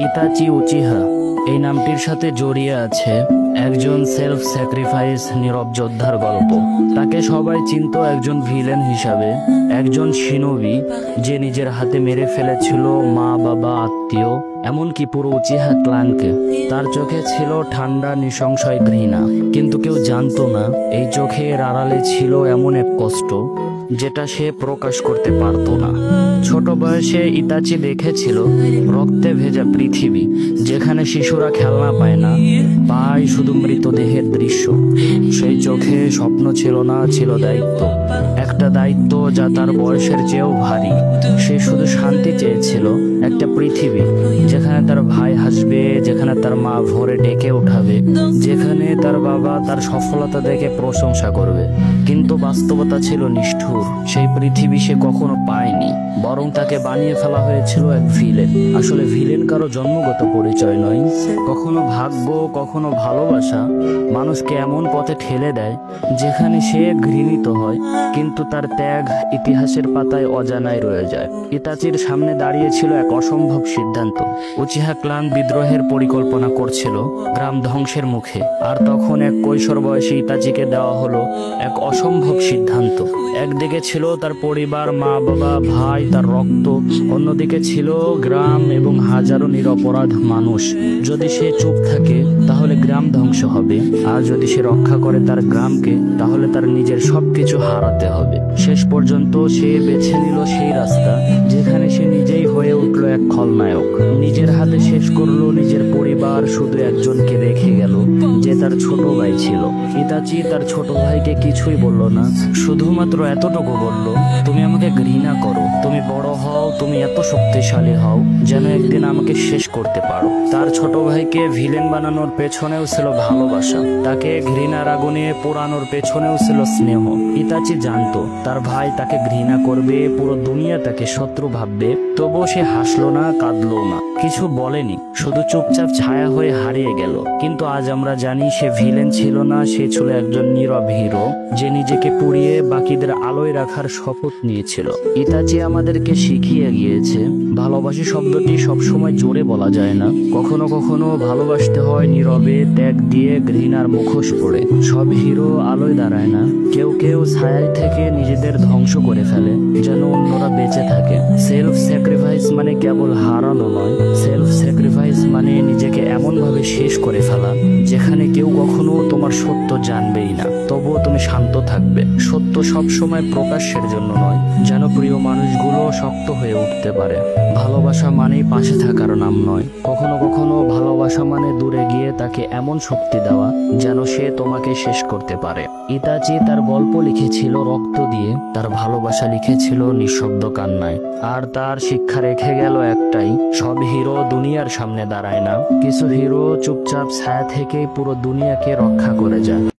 Itachi Uchiha এই নামটির সাথে জড়িয়ে আছে একজন সেলফ স্যাক্রিফাইস নীরব যোদ্ধার গল্প। তাকে সবাই চিনত একজন ভিলেন হিসাবে, একজন শিনোবি যে নিজের হাতে মেরে ফেলেছিল মা বাবা আত্মীয়, এমনকি পুরো উচিহা ক্লানকে। তার চোখে ছিল ঠান্ডা নিঃসংশয় ঘৃণা, কিন্তু কেউ জানতো না এই চোখের আড়ালে ছিল এমন এক কষ্ট যেটা সে প্রকাশ করতে পারতো না। ছোট বয়সে ইতাচি দেখেছিল রক্তে ভেজা পৃথিবী, যেখানে শিশুরা খেলনা পায় না, পায় শুধু মৃতদেহের দৃশ্য। সেই চোখে স্বপ্ন ছিল না, ছিল দায়িত্ব। একটা দায়িত্ব যা তার বয়সের চেয়েও ভারী। সে শুধু শান্তি চেয়েছিল, একটা পৃথিবী যেখানে তার ভাই হাসবে, যেখানে তার মা ভোরে ডেকে উঠাবে, যেখানে তার বাবা তার সফলতা দেখে প্রশংসা করবে। কিন্তু বাস্তবতা ছিল নিষ্ঠুর। সেই পৃথিবী সে কখনো পায়নি, বরং তাকে বানিয়ে ফেলা হয়েছিল এক ভিলেন। আসলে ভিলেন কারো জন্মগত পরিচয় নয়। কখনো ভাগ্য, কখনো ভালোবাসা মানুষকে এমন পথে ঠেলে দেয় যেখানে সে ঘৃণিত হয়, কিন্তু তার ত্যাগ ইতিহাসের পাতায় অজানায় রয়ে যায়। ইতাচির সামনে দাঁড়িয়েছিল এক অসম্ভব সিদ্ধান্ত। উচিহা ক্লান বিদ্রোহের পরিকল্পনা করছিল, গ্রাম ধ্বংসের মুখে। আর তখন এক কৈশোর বয়সী ইতাচিকে দেওয়া হলো এক অসম্ভব সিদ্ধান্ত। একদিকে ছিল তার পরিবার, মা বাবা, ভাই, তার রক্ত। অন্যদিকে ছিল গ্রাম এবং হাজারো নিরপরাধ মানুষ। যদি সে চুপ থাকে তাহলে গ্রাম ধ্বংস হবে, আর যদি সে রক্ষা করে তার গ্রামকে তাহলে তার নিজের সবকিছু হারাতে হবে। শেষ পর্যন্ত সে বেছে নিল সেই রাস্তা যেখানে সে নিজেই হয়ে উঠল এক খলনায়ক। নিজের হাতে শেষ করলো নিজের পরিবার, শুধু একজনকে রেখে গেল যে তার ছোট ভাই ছিল। ইতাচি তার ছোট ভাইকে কিছুই বলল না, শুধুমাত্র এতটুকু বলল, তুমি আমাকে ঘৃণা করো, তুমি বড় হও, তুমি এত শক্তিশালী হও যেন একদিন আমাকে শেষ করতে পারো। তার ছোট ভাইকে ভিলেন বানানোর পেছনেও ছিল ভালোবাসা, তাকে ঘৃণার আগুনে পোড়ানোর পেছনেও ছিল স্নেহ। ইতাচি জানতো তার ভাই তাকে ঘৃণা করবে, পুরো দুনিয়া তাকে শত্রু ভাববে, তবুও সে হাসলো না, কাঁদলো না, কিছু বলেনি, শুধু চুপচাপ ছায়া হয়ে হারিয়ে গেল। কিন্তু আজ আমরা জানি সে ভিলেন ছিল না, সে ছিল একজন নীরব হিরো যে নিজেকে পুড়িয়ে বাকিদের আলোয় রাখার শপথ নিয়েছিল। ইতাচি আমাদেরকে শিখিয়ে গিয়েছে ভালোবাসি শব্দটি সবসময় জোরে বলা যায় না। কখনো কখনো ভালোবাসতে হয় নীরবে, ত্যাগ দিয়ে, ঘৃণার মুখোশ পড়ে। সব হিরো আলোয় দাঁড়ায় না, কেউ কেউ ছায়ায় থেকে নিজেদের ধ্বংস করে ফেলে যেন অন্যরা বেঁচে থাকে। সেলফ স্যাক্রিফাইস মানে কেবল হারানো নয়, সেলফ স্যাক্রিফাইস মানে নিজেকে এমনভাবে শেষ করে ফেলা যেখানে কেউ কখনো তোমার সত্য জানবেই না, তবুও তুমি শান্ত থাকবে। সত্য সবসময় প্রকাশের জন্য নয়, যেন প্রিয় মানুষগুলো শক্ত হয়ে উঠতে পারে। ভালোবাসা মানেই পাশে থাকার নাম নয়, কখনো কখনো ভালোবাসা মানে দূরে গিয়ে তাকে এমন শক্তি দেওয়া যেন সে তোমাকে শেষ করতে পারে। ইতাচি তার গল্প লিখেছিল রক্ত দিয়ে, তার ভালোবাসা লিখেছিল নিঃশব্দ কান্নায়। আর তার শিক্ষা রেখে গেল একটাই, সব হিরো দুনিয়ার সামনে দাঁড়ায় না, কিছু হিরো চুপচাপ ছায়া থেকেই পুরো দুনিয়াকে রক্ষা করে যায়।